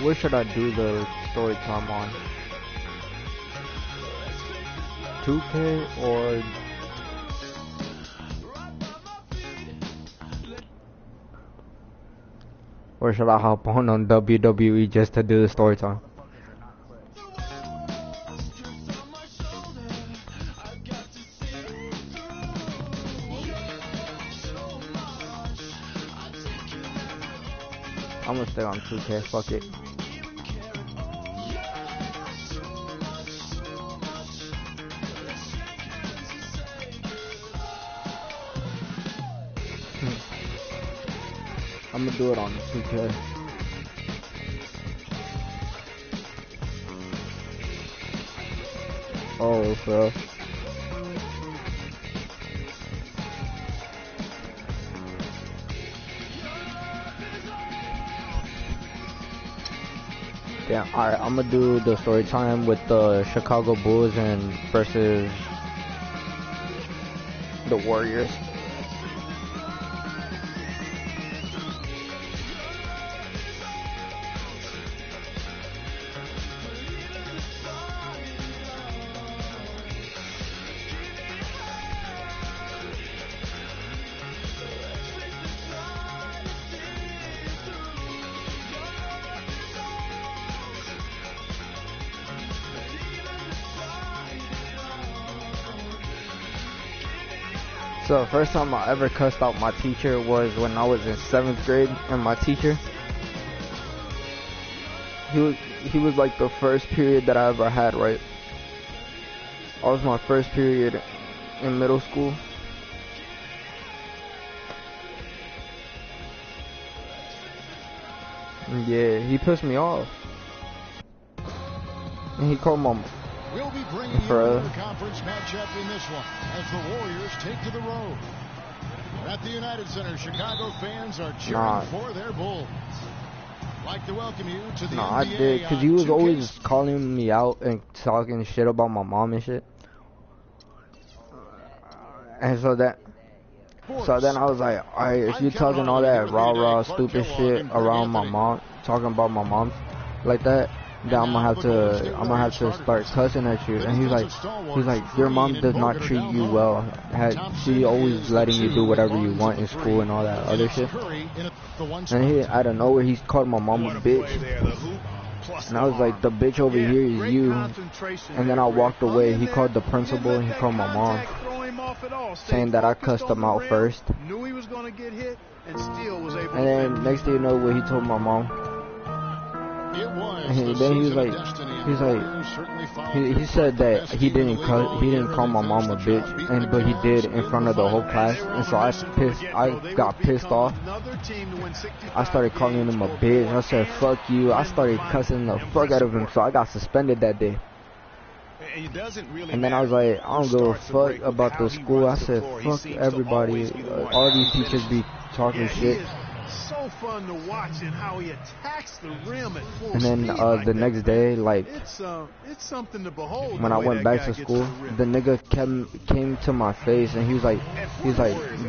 Where should I do the story time on? 2K or should I hop on WWE just to do the story time? I'm gonna stay on 2K, fuck it. I'm gonna do it on 2K. Oh, bro. Yeah, alright, I'm gonna do the story time with the Chicago Bulls and versus the Warriors. So first time I ever cussed out my teacher was when I was in 7th grade, and my teacher, he was like the first period that I ever had, right? That was my first period in middle school. Yeah, he pissed me off. And he called my We'll be bringing you another conference matchup in this one as the Warriors take to the road. At the United Center, Chicago fans are cheering for their Bulls. Like to welcome you to the NBA. I did, because he was always calling me out and talking shit about my mom and shit. And so then I was like, alright, if you're talking all that rah-rah stupid shit around my mom, talking about my mom like that, then I'm gonna have to start cussing at you. And he's like, your mom does not treat you well. She always letting you do whatever you want in school and all that other shit. And he, out of nowhere, he's called my mom a bitch. And I was like, the bitch over here is you. And then I walked away. He called the principal and he called my mom, saying that I cussed him out first. And then next thing you know, what he told my mom. And then he said that he didn't call my mom a bitch, but he did in front of the whole class. And so I got pissed off. I started calling him a bitch. I said, fuck you. I started cussing the fuck out of him, so I got suspended that day. And then I was like, I don't give a fuck about the school. I said, fuck everybody. All these teachers be talking shit. So fun to watch and how he attacks the rim at full and then the next day, like, it's something to behold. When I went back to school, the nigga came to my face and he was like,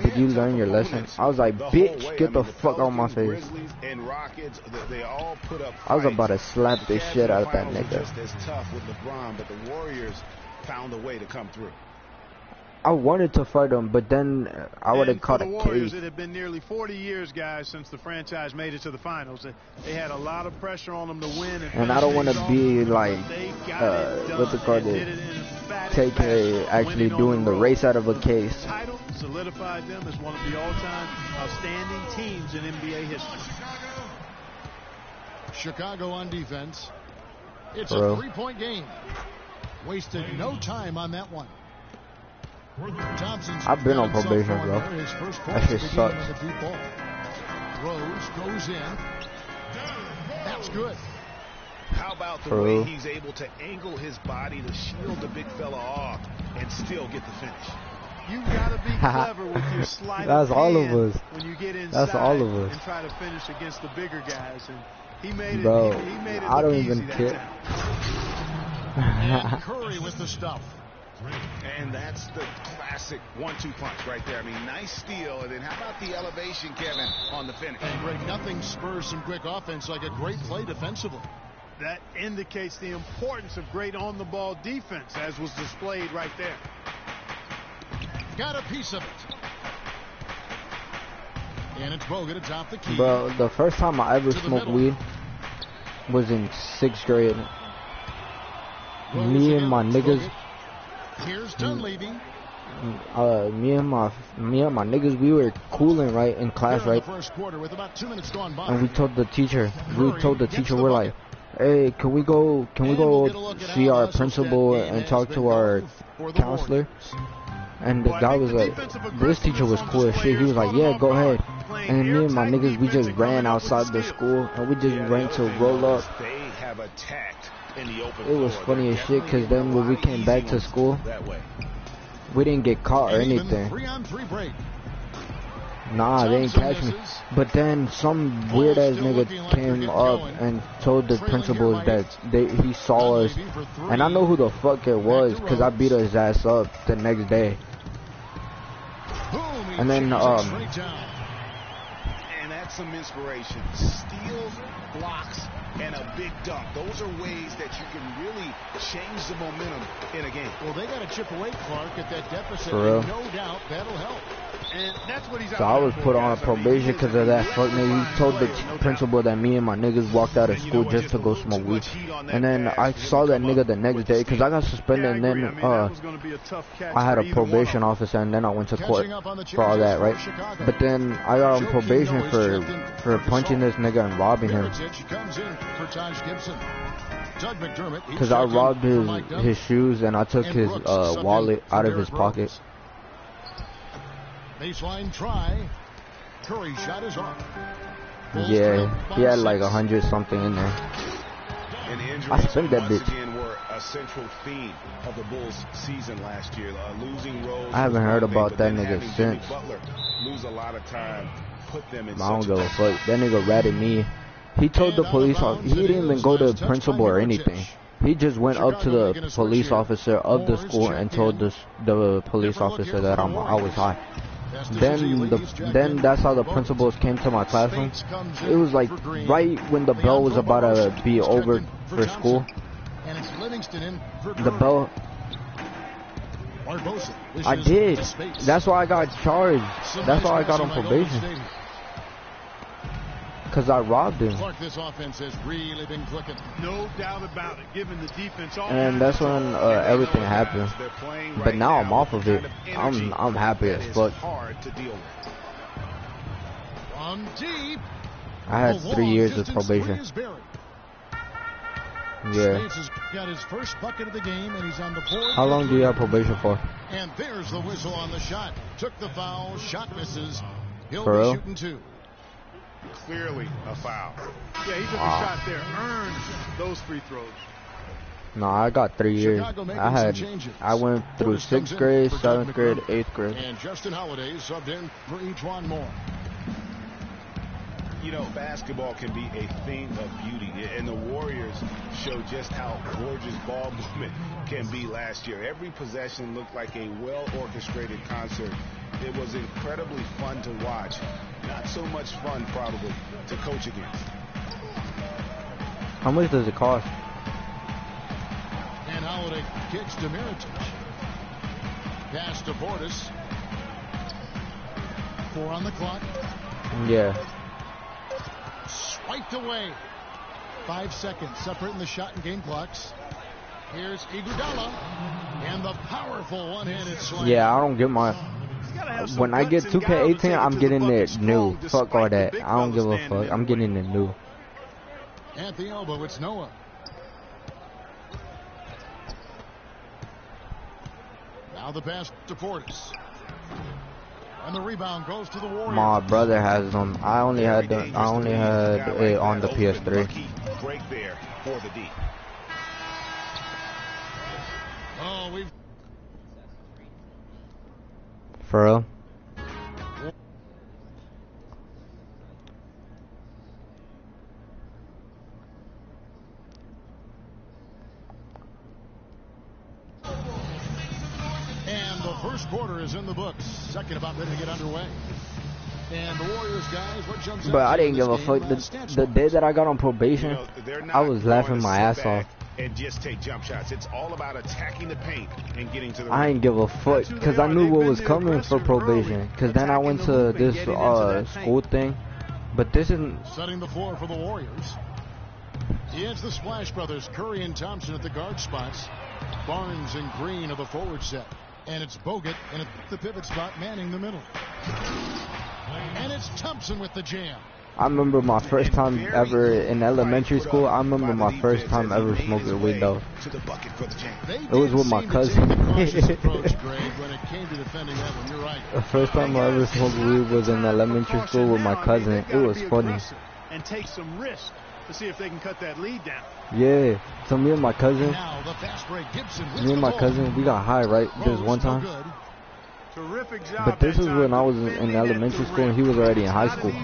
did you learn your lesson? I was like, bitch, get the fuck out of my face. I was about to slap the shit out of that nigga. I wanted to fight him, but then I would have caught a case. It had been nearly 40 years, guys, since the franchise made it to the finals. They had a lot of pressure on them to win. And I don't want to be like, what's it called? Actually doing the race out of a case. Title solidified them as one of the all-time outstanding teams in NBA history. Chicago on defense. It's a 3-point game. Wasted no time on that one. I've been on probation, bro. That shit sucks. Rose goes in. That's good. How about the way he's able to angle his body to shield the big fella off and still get the finish? You gotta be clever with your sleight That's of all hand of us. When you get inside. That's all of us. And try to finish against the bigger guys. And he made it. Bro, he made it I don't easy even care. And Curry with the stuff. And And that's the classic 1-2 punch right there. I mean, nice steal. And then how about the elevation, Kevin, on the finish? And Greg, nothing spurs some quick offense like a great play defensively. That indicates the importance of great on-the-ball defense, as was displayed right there. Got a piece of it. And it's Bogut atop the key. Bro, the first time I ever smoked weed was in 6th grade. Me and my niggas. Here's Dunleavy. Me and my niggas, we were cooling right in class, right? And we told the teacher, we're like, hey, can we go see our principal and talk to our counselor? And the guy was like, this teacher was cool as shit. He was like, yeah, go ahead. And me and my niggas, we just ran outside the school and we just ran to roll up. It was funny as shit, because then when we came back to school, we didn't get caught or anything. Nah, they didn't catch me. But then some weird ass nigga came up and told the principals that he saw us. And I know who the fuck it was, because I beat his ass up the next day. And then and that's some inspiration. Steals, blocks, and a big dunk. Those are ways that you can really change the momentum in a game. Well, they got to chip away, Clark, at that deficit. For real. And no doubt that'll help. And that's what he's So I was put on probation because of that fuck nigga. He told the principal that me and my niggas walked out of school just to go smoke weed. And then I saw that nigga the next day because I got suspended, and then I had a probation officer, and then I went to court for all that, right? But then I got on probation for punching this nigga and robbing him. Because I robbed his shoes and I took his wallet out of his pocket. Baseline try. Curry shot is off. Yeah, he had like 100 something in there. I spent that bitch. Were a central theme of the Bulls' season last year. Losing roles. I haven't heard about that nigga since. Lose a lot of time. Put them in. I don't give a fuck. That nigga ratted me. He told the police officer, he didn't even go to the principal or anything. He just went up to the police officer of the school and told the police officer that I was high. Then that's how the principals came to my classroom. It was like right when the bell was about to be over for school. The bell. I did. That's why I got charged. That's why I got on probation. Because I robbed him. This offense has really been clicking. No doubt about it, given the defense. And that's when everything happened. But now I'm off of it. I'm happy as fuck. I had 3 years of probation. Yeah. Got his first bucket of the game, and he's on the board. How long do you have probation for? And there's the whistle on the shot. Took the foul. Shot misses. He'll For be real? shooting 2. Clearly a foul. Yeah, he took a shot there. Earned those free throws. No, I got 3 years. I went through 6th grade, 7th grade, 8th grade. And Justin Holiday subbed in for Ejuan Moore. You know, basketball can be a thing of beauty, and the Warriors showed just how gorgeous ball movement can be last year. Every possession looked like a well-orchestrated concert. It was incredibly fun to watch. Not so much fun, probably, to coach against. How much does it cost? And Holiday kicks to Mirotic. Pass to Portis. 4 on the clock. Yeah. Swiped away. 5 seconds separating the shot and game clocks. Here's Iguodala. And the powerful one-handed slam. Yeah, I don't get my... When I get 2K18, I'm getting it new. Fuck all that. I don't give a fuck. I'm getting it new. At the elbow, it's Noah. Now the pass to Portis. And the rebound goes to the Warriors. My brother has them. I only had it on the PS3. Break there for the D. Oh, we've... For real? the first quarter is in the books. Second about ready to get underway. And the Warriors guys, what jumps out? But I didn't give a fuck. The day that I got on probation, I was laughing my ass off. And just take jump shots. It's all about attacking the paint and getting to the I ain't give a fuck because I knew what was coming for probation. Because then I went to this school thing, but this isn't setting the floor for the Warriors. It's the Splash Brothers, Curry and Thompson at the guard spots. Barnes and Green of the forward set, and it's Bogut and at the pivot spot, manning the middle. And it's Thompson with the jam. I remember my first time ever in elementary school. I remember my first time ever smoking weed though. It was with my cousin. The first time I ever smoked weed was in elementary school with my cousin. It was funny. And take some risks to see if they can cut that lead down. Yeah. So me and my cousin, we got high right this one time. Terrific job. But this is when I was in elementary school and he was already in high school.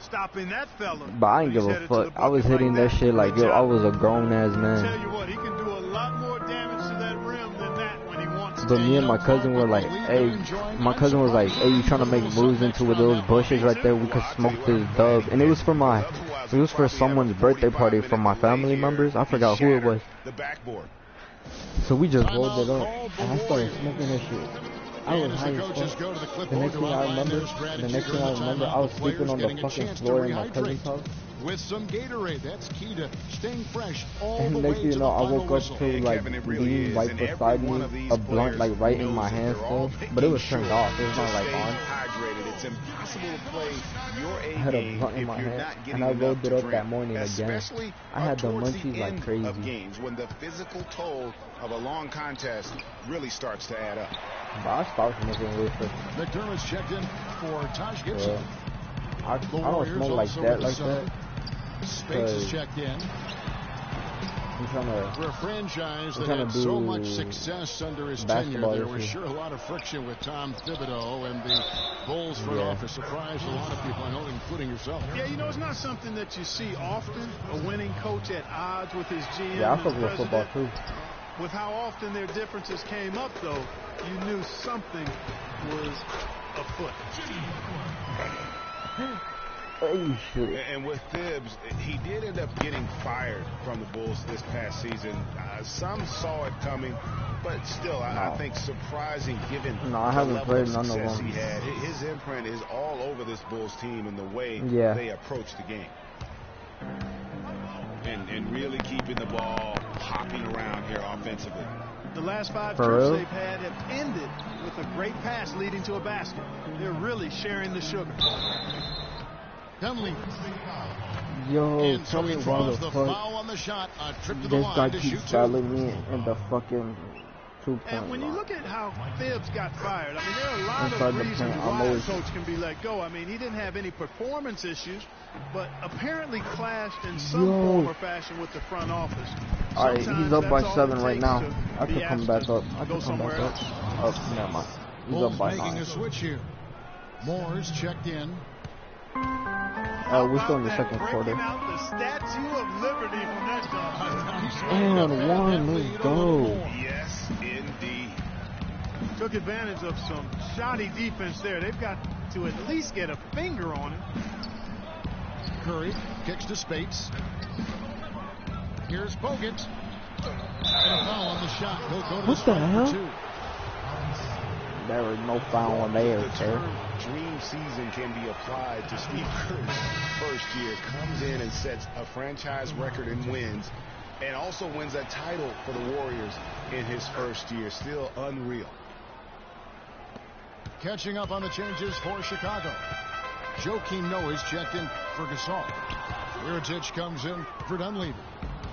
Stopping that fella. But I ain't give a fuck. I was hitting that shit like, yo, I was a grown ass man. Tell you what, he can do a lot more damage to that rim than that when he wants to. But me and my cousin were like, hey, my cousin was like, hey, you trying to make moves into those bushes right there? We could smoke this dub. And it was for someone's birthday party from my family members. I forgot who it was. So we just rolled it up and I started smoking that shit. I was high as fuck. The next thing I remember, I was sleeping on the fucking floor in my cousin's house. With some Gatorade, that's key to staying fresh all and the next way thing you know, I to woke up to like being right beside me, a blunt like right in my hand still, but it was turned off. It was not like on. It's impossible to play your I had a blunt in my hand, and I rolled it up that morning again. I had the munchies like crazy. Of games when the physical toll of a long contest really starts to add up. But I stopped smoking weed for. McDermott's checked in for Taj Gibson. I don't smoke like that. Spates is checked in. For a franchise that had so much success under his tenure, there was sure a lot of friction with Tom Thibodeau and the Bulls front office. Surprised a lot of people, I know, including yourself. Yeah, you know, it's not something that you see often. A winning coach at odds with his GM. Yeah, I fuck with football too. With how often their differences came up, though, you knew something was afoot. And with Thibs, he did end up getting fired from the Bulls this past season. Some saw it coming, but still, I think surprising given the level of success he had. His imprint is all over this Bulls team and the way they approach the game. And really keeping the ball hopping around here offensively. The last 5 trips they've had have ended with a great pass leading to a basket. They're really sharing the sugar. Penalty. Yo, tell me why the fuck this guy keeps fouling me in the fucking 2-point And when you look at how Thibs got fired, I mean, there are a lot Inside of reasons why a coach can be let go. I mean, he didn't have any performance issues, but apparently clashed in some form or fashion with the front office. All right, he's up by 7 right now. I could come back up. Oh, never mind. He's up by 9. Making a switch here. Moore's checked in. We're still in the second quarter. Out the Statue of Liberty from that job. And 1, let's go. Yes, indeed. Took advantage of some shoddy defense there. They've got to at least get a finger on it. Curry kicks to Spates. Here's Bogut. And a foul on the shot. He'll go to what the hell? 2. There was no foul on there, sir. Dream season can be applied to Steve Kerr's first year. Comes in and sets a franchise record in wins, and also wins a title for the Warriors in his first year. Still unreal. Catching up on the changes for Chicago. Joakim Noah's checked in for Gasol. Mirotic comes in for Dunleavy.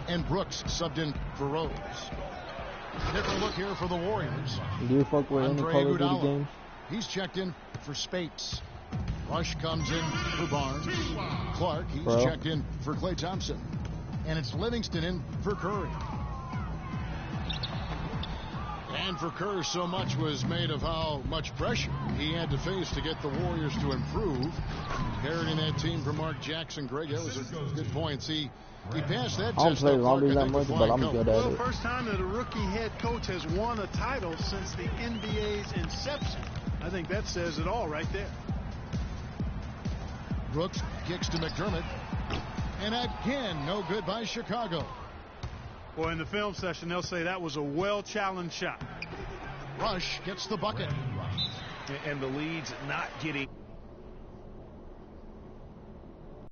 And Brooks subbed in for Rose. Different look here for the Warriors. Do you fuck with any Call of Duty games? He's checked in for Spates. Rush comes in for Barnes. Clark, he's checked in for Klay Thompson. And it's Livingston in for Curry. And for Kerr, so much was made of how much pressure he had to face to get the Warriors to improve. Inheriting that team from Mark Jackson. Greg, that was a good point. See, he passed that I don't test. play zombies that much, but I'm good at Well, it. first time that a rookie head coach has won a title since the NBA's inception. I think that says it all right there. Brooks kicks to McDermott. And again, no good by Chicago. Boy, in the film session, they'll say that was a well-challenged shot. Rush gets the bucket. And the lead's not getting...